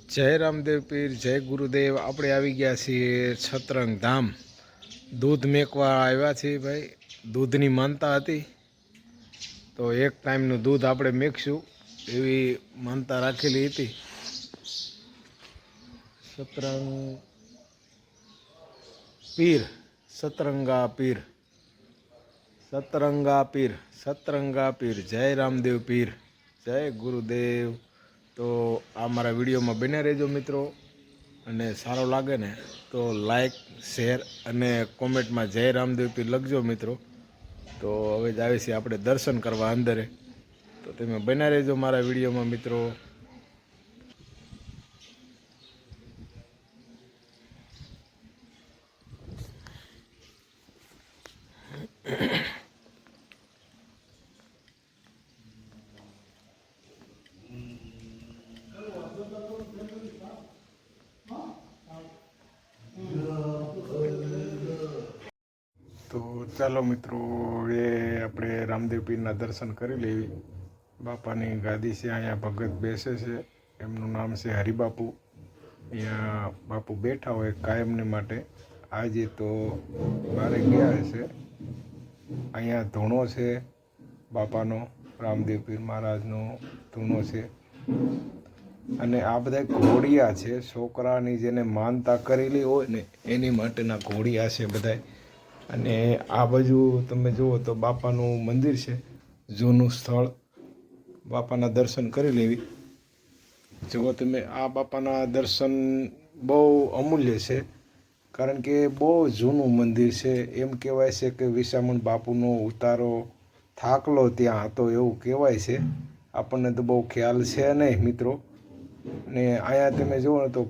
જય રામદેવ પીર, જય ગુરુદેવ। આપણે આવી ગયા છીએ છત્રંગ ધામ। દૂધ મેકવા આવ્યા છીએ ભાઈ। દૂધની માનતા હતી તો એક ટાઈમનું દૂધ આપણે મેકશું એવી માનતા રાખેલી હતી। સતરંગ પીર, સતરંગા પીર, સતરંગા પીર, સતરંગા પીર। જય રામદેવ પીર, જય ગુરુદેવ। તો આ મારા વિડીયોમાં બન્યા રહેજો મિત્રો, અને સારો લાગે ને તો લાઈક, શેર અને કોમેન્ટમાં જય રામદેવ પીર લખજો મિત્રો। તો હવે જ આવે છે આપણે દર્શન કરવા અંદરે, તો તમે બન્યા રહેજો મારા વિડીયોમાં મિત્રો। તો ચાલો મિત્રો, એ આપણે રામદેવ પીરના દર્શન કરી લેવી। બાપાની ગાદી છે, અહીંયા ભગત બેસે છે, એમનું નામ છે હરિબાપુ। અહીંયા બાપુ બેઠા હોય કાયમને માટે। આજે તો બારે ગયા હશે। અહીંયા ધૂણો છે બાપાનો, રામદેવ પીર મહારાજનો ધૂણો છે। અને આ બધા ઘોડિયા છે, છોકરાની જેને માનતા કરેલી હોય ને એની માટેના ઘોડિયા છે બધા। અને આ બાજુ તમે જુઓ તો બાપાનું મંદિર છે, જૂનું સ્થળ। બાપાના દર્શન કરી લેવી। જુઓ તમે, આ બાપાના દર્શન બહુ અમૂલ્ય છે, કારણ કે બહુ જૂનું મંદિર છે। એમ કહેવાય છે કે વિસામણ બાપુનો ઉતારો થાકલો ત્યાં હતો એવું કહેવાય છે। આપણને તો બહુ ખ્યાલ છે નહીં મિત્રો। ને અહીંયા તમે જુઓ ને તો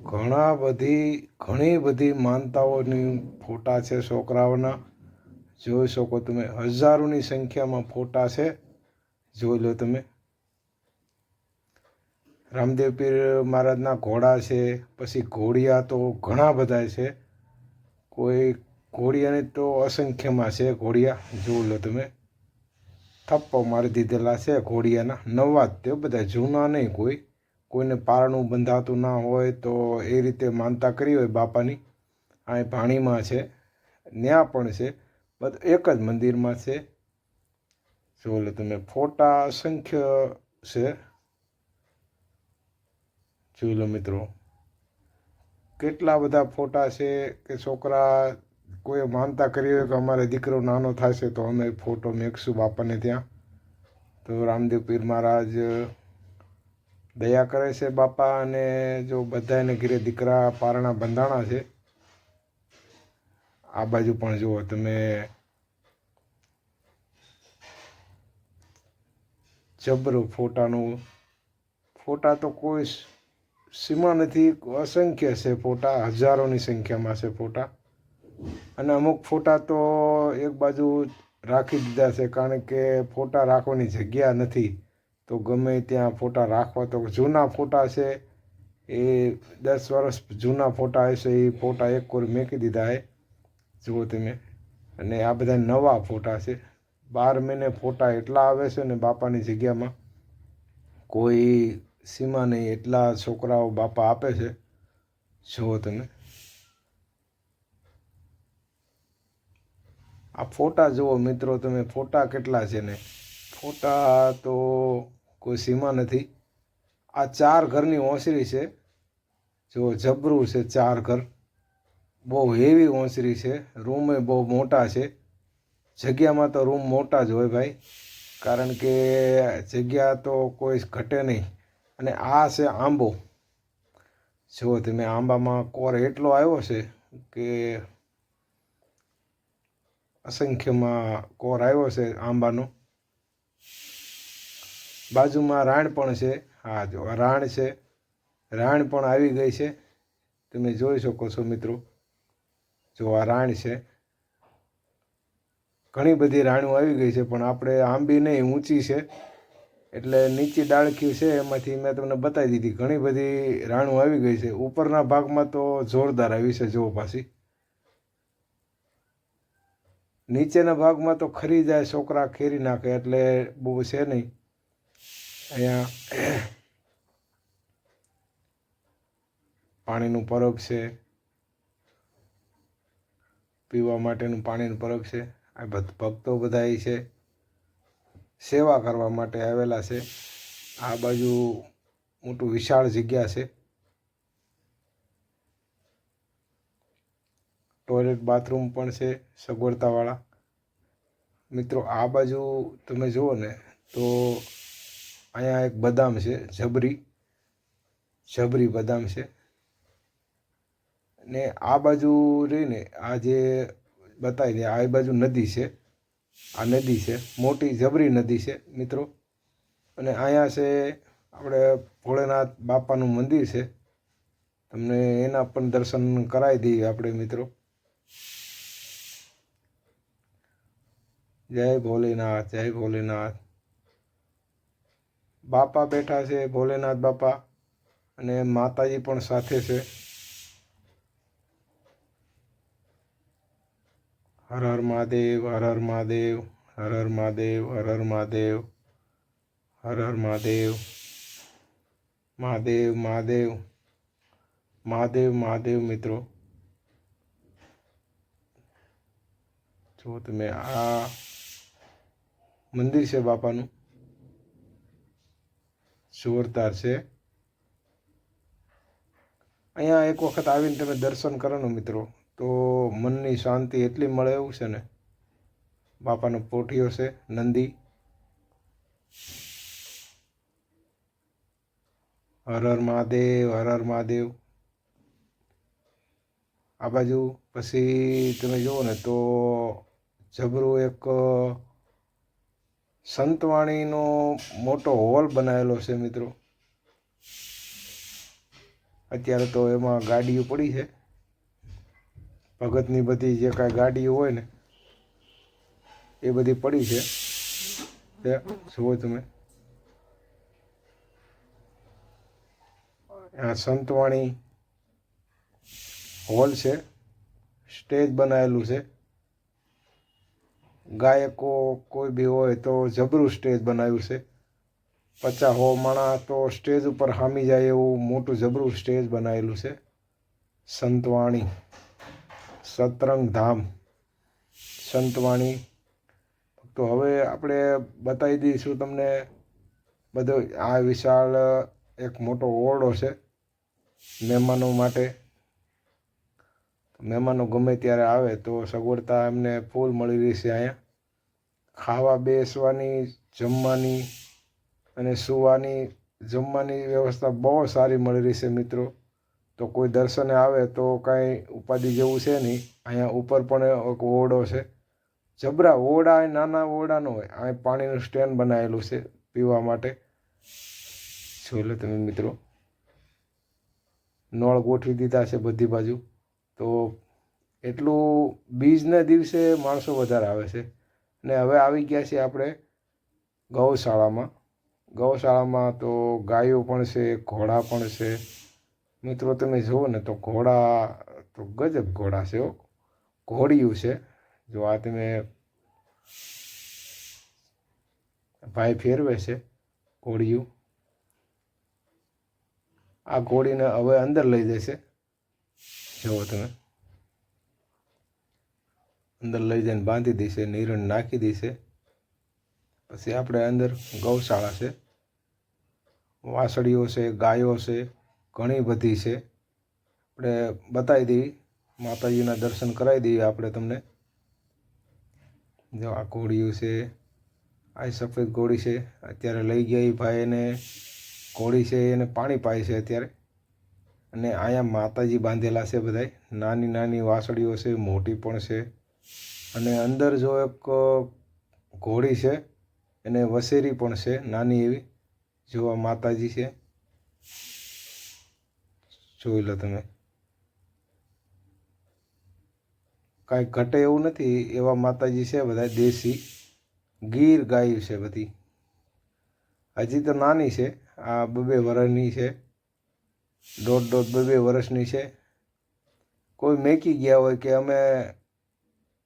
ઘણી બધી માનતાઓની ફોટા છે છોકરાઓના। જોઈ શકો તમે, હજારોની સંખ્યામાં ફોટા છે, જોઈ લો તમે। રામદેવ પીર મહારાજના ઘોડા છે, પછી ઘોડિયા તો ઘણા બધા છે। કોઈ ઘોડિયાને તો અસંખ્યમાં છે ઘોડિયા, જોઈ લો તમે। થપ્પો મારી દીધેલા છે ઘોડિયાના, નવા જ તે બધા, જૂના નહીં। કોઈને પારણું બંધાતું ના હોય તો એ રીતે માનતા કરી હોય બાપાની, અહીં ભાણીમાં છે, ત્યાં પણ છે, બધું એક જ મંદિરમાં છે। જોઈ લો તમે, ફોટા અસંખ્ય છે, જોઈ લો મિત્રો। કેટલા બધા ફોટા છે કે છોકરા કોઈ માનતા કરી હોય કે અમારે દીકરો નાનો થશે તો અમે ફોટો મેકશું બાપાને ત્યાં। તો રામદેવ પીર મહારાજ દયા કરે છે બાપા, અને જો બધાને ઘરે દીકરા પારણા બંધાણા છે। આ બાજુ પણ જુઓ તમે, જબરું ફોટા તો કોઈ સીમા નથી, અસંખ્ય છે ફોટા, હજારોની સંખ્યામાં છે ફોટા। અને અમુક ફોટા તો એક બાજુ રાખી દીધા છે, કારણ કે ફોટા રાખવાની જગ્યા નથી, તો ગમે ત્યાં ફોટા રાખવા। તો જૂના ફોટા છે, એ 10 વર્ષ જૂના ફોટા હશે, એ ફોટા એક કોર મેકી દીધા છે, જુઓ તમે। અને આ બધા નવા ફોટા છે, 12 મહિને ફોટા એટલા આવે છે ને બાપાની જગ્યામાં, કોઈ સીમા નહીં, એટલા છોકરાઓ બાપા આપે છે, જુઓ તમે। આ ફોટા જુઓ મિત્રો તમે, ફોટા કેટલા છે ને, ફોટા તો કોઈ સીમા નથી। આ 4 ઘરની ઓસરી છે, જો જબરું છે, 4 ઘર, બહુ હેવી ઓસરી છે। રૂમે બહુ મોટા છે, જગ્યામાં તો રૂમ મોટા જ હોય ભાઈ, કારણ કે જગ્યા તો કોઈ ઘટે નહીં। અને આ છે આંબો, જુઓ તમે, આંબામાં કોર એટલો આવ્યો છે કે અસંખ્યમાં કોર આવ્યો છે આંબાનો। બાજુમાં રાણ પણ છે, હા જો રાણ છે, રાણ પણ આવી ગઈ છે, તમે જોઈ શકો છો મિત્રો। જો આ રાણ છે, ઘણી બધી રાણું આવી ગઈ છે, પણ આપણે આંબી નહીં, ઊંચી છે, એટલે નીચી ડાળખી છે એમાંથી મેં તમને બતાવી દીધી। ઘણી બધી રાણું આવી ગઈ છે, ઉપરના ભાગમાં તો જોરદાર આવી છે, જુઓ પાછી। નીચેના ભાગમાં તો ખરી જાય, છોકરા ખેરી નાખે, એટલે બહુ છે નહીં। અહીંયા પાણીનું પરબ છે, પીવા માટેનું પાણીનું પરબ છે. આ ભક્તો બધા છે સેવા કરવા માટે આવેલા છે. આ બાજુ મોટું વિશાળ જગ્યા છે, ટોયલેટ બાથરૂમ પણ છે સગવડતાવાળા. મિત્રો આ બાજુ તમે જુઓ ને તો અહીંયા એક બદામ છે, જબરી બદામ છે. ને આ બાજુ રહીને આ જે બતાવી દે આ બાજુ નદી છે, આ નદી છે, મોટી જબરી નદી છે મિત્રો. અને અહીંયા છે આપણે ભોળેનાથ બાપાનું મંદિર છે, તમને એના પણ દર્શન કરાવી દઈએ આપણે મિત્રો. જય ભોલેનાથ, જય ભોલેનાથ. બાપા બેઠા છે, ભોલેનાથ બાપા, અને માતાજી પણ સાથે છે. હર હર મહાદેવ, હર હર મહાદેવ, હર હર મહાદેવ, હર હર મહાદેવ, હર હર મહાદેવ. મહાદેવ મહાદેવ મહાદેવ મહાદેવ મિત્રો. જો તમે આ મંદિર છે બાપાનું, જોરદાર છે. અહીંયા એક વખત આવીને તમે દર્શન કરો ને મિત્રો તો મનની શાંતિ એટલી મળે એવું છે ને. બાપાનો પોઠિયો છે, નંદી. હર હર મહાદેવ, હર હર મહાદેવ. આ બાજુ પછી તમે જુઓ ને તો જબરો એક સંતવાણીનો મોટો હોલ બનાવેલો છે મિત્રો. અત્યારે તો એમાં ગાડીઓ પડી છે, ભગતની બધી જે કાંઈ ગાડીઓ હોય ને એ બધી પડી છે. જુઓ તમે આ સંતવાણી હોલ છે, સ્ટેજ બનાવેલું છે. ગાયકો કોઈ બી હોય તો જબરું સ્ટેજ બનાવ્યું છે. 50-100 માણસ તો સ્ટેજ ઉપર હામી જાય એવું મોટું જબરું સ્ટેજ બનાવેલું છે. સંતવાણી સતરંગ ધામ સંતવાણી. તો હવે આપણે બતાવી દઈશું તમને બધો. આ વિશાળ એક મોટો ઓરડો છે મહેમાનો માટે. મહેમાનો ગમે ત્યારે આવે તો સગવડતા એમને ફૂલ મળી રહેશે. અહીંયા ખાવા બેસવાની, જમવાની અને સૂવાની, જમવાની વ્યવસ્થા બહુ સારી મળી રહેશે મિત્રો. તો કોઈ દર્શને આવે તો કાંઈ ઉપાધિ જેવું છે નહીં. અહીંયા ઉપર પણ એક ઓરડો છે, જબરા ઓરડા. નાના ઓરડા ન હોય, અહીં પાણીનું સ્ટેન્ડ બનાવેલું છે પીવા માટે. જોઈ લો તમે મિત્રો, નળ ગોઠવી દીધા છે બધી બાજુ. તો એટલું બીજના દિવસે માણસો વધારે આવે છે. ને હવે આવી ગયા છીએ આપણે ગૌશાળામાં. ગૌશાળામાં તો ગાયો પણ છે, ઘોડા પણ છે મિત્રો. તમે જુઓ ને તો ઘોડા તો ગજબ ઘોડા છે, ઘોડિયું છે. જો આ તમે ભાઈ ફેરવે છે ઘોડિયું. આ ઘોડીને હવે અંદર લઈ જશે. જુઓ તમે, અંદર લઈ જઈને બાંધી દેશે, નિરણ નાખી દેશે. પછી આપણે અંદર ગૌશાળા છે, વાસળીઓ છે, ગાયો છે, ઘણી બધી છે. આપણે બતાવી દઈએ, માતાજીના દર્શન કરાવી દઈએ આપણે તમને. જો આ ઘોડીયું છે, આ સફેદ ઘોડી છે. અત્યારે લઈ ગયા એ ભાઈ એને ઘોડી છે એને પાણી પાય છે અત્યારે. અને અહીંયા માતાજી બાંધેલા છે બધાય. નાની નાની વાસળીઓ છે, મોટી પણ છે. અને અંદર જો એક ઘોડી છે એને વસેરી પણ છે નાની એવી. જો આ માતાજી છે, જોઈ લો તમે. કાંઈ ઘટે એવું નથી એવા માતાજી છે બધા. દેશી ગીર ગાયું છે બધી. હજી તો નાની છે, આ 2-2 વર્ષની છે, 1.5-2 વર્ષની છે. કોઈ મેકી ગયા હોય કે અમે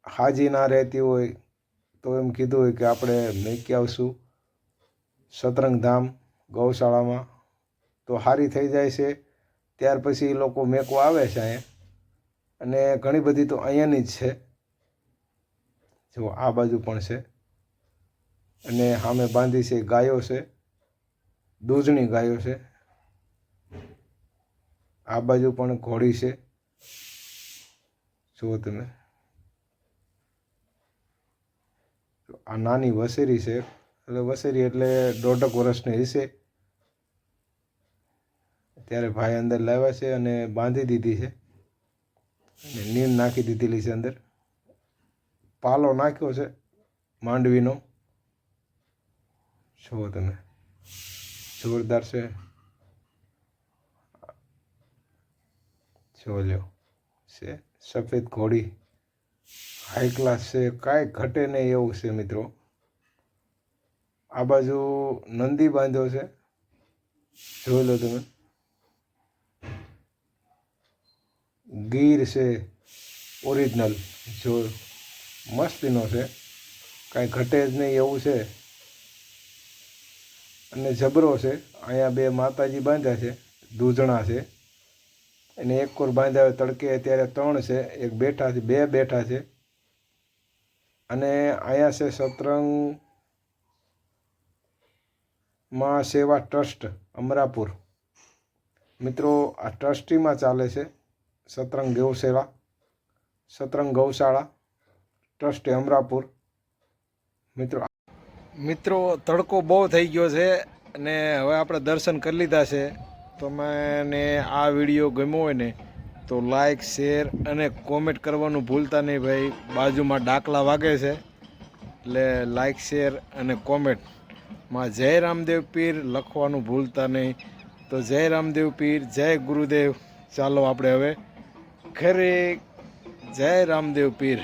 હાજી ના રહેતી હોય તો એમ કીધું હોય કે આપણે મેકી આવશું સતરંગ ધામ ગૌશાળામાં, તો સારી થઈ જાય છે. ત્યાર પછી એ લોકો મેકવા આવે છે અહીંયા, અને ઘણી બધી તો અહીંયાની જ છે. જો આ બાજુ પણ છે, અને સામે બાંધી છે ગાયો છે, દૂધની ગાયો છે. આ બાજુ પણ ઘોડી છે, જુઓ તમે. આ નાની વસેરી છે, એટલે વસેરી એટલે 1.5 વર્ષની હશે. ત્યારે ભાઈ અંદર લાવ્યા છે અને બાંધી દીધી છે, અને નીમ નાખી દીધેલી છે અંદર. પાલો નાખ્યો છે માંડવીનો, જુઓ તમે, જોરદાર છે. જો લ્યો છે સફેદ ઘોડી, હાઈ ક્લાસ છે, કાંઈ ઘટે નહીં એવું છે મિત્રો. આ બાજુ નંદી બાંધ્યો છે, જોઈ લો તમે. ગીર છે ઓરિજિનલ, જો મસ્તીનો છે, કાંઈ ઘટે જ નહીં એવું છે. અને જબરો છે. અહીંયા 2 માતાજી બાંધ્યા છે, દૂધણા છે. અને એક કોર બાંધ્યા હોય તડકે, અત્યારે 3 છે, એક બેઠા છે, 2 બેઠા છે. અને અહીંયા છે સતરંગમાં સેવા ટ્રસ્ટ અમરાપુર. મિત્રો આ ટ્રસ્ટીમાં ચાલે છે સતરંગ ગૌસેવા, સતરંગ ગૌશાળા ટ્રસ્ટી અમરાપુર. મિત્રો તડકો બહુ થઈ ગયો છે, અને હવે આપણે દર્શન કરી લીધા છે. તો મને આ વિડીયો ગમ્યો હોય ને તો લાઈક, શેર અને કોમેન્ટ કરવાનું ભૂલતા નહીં ભાઈ. બાજુમાં ડાકલા વાગે છે, એટલે લાઈક, શેર અને કોમેન્ટમાં જય રામદેવ પીર લખવાનું ભૂલતા નહીં. તો જય રામદેવ પીર, જય ગુરુદેવ. ચાલો આપણે હવે ઘરે. જય રામદેવ પીર.